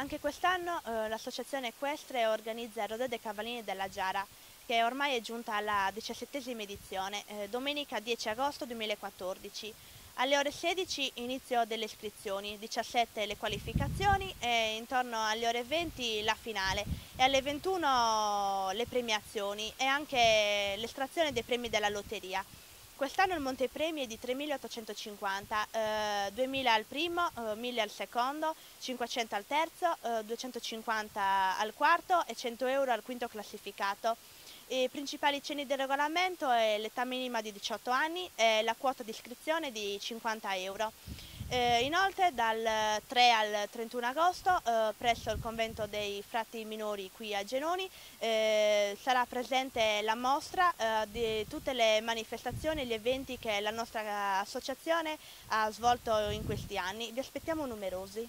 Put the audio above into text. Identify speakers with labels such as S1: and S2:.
S1: Anche quest'anno l'associazione equestre organizza il Rodeo dei Cavallini della Giara, che ormai è giunta alla 17ª edizione, domenica 10 agosto 2014. Alle ore 16 inizio delle iscrizioni, 17 le qualificazioni e intorno alle ore 20 la finale e alle 21 le premiazioni e anche l'estrazione dei premi della lotteria. Quest'anno il montepremi è di 3.850, 2.000 al primo, 1.000 al secondo, 500 al terzo, 250 al quarto e 100 euro al quinto classificato. I principali cenni del regolamento è l'età minima di 18 anni e la quota di iscrizione di 50 euro. Inoltre dal 3 al 31 agosto presso il convento dei frati minori qui a Genoni sarà presente la mostra di tutte le manifestazioni e gli eventi che la nostra associazione ha svolto in questi anni. Vi aspettiamo numerosi.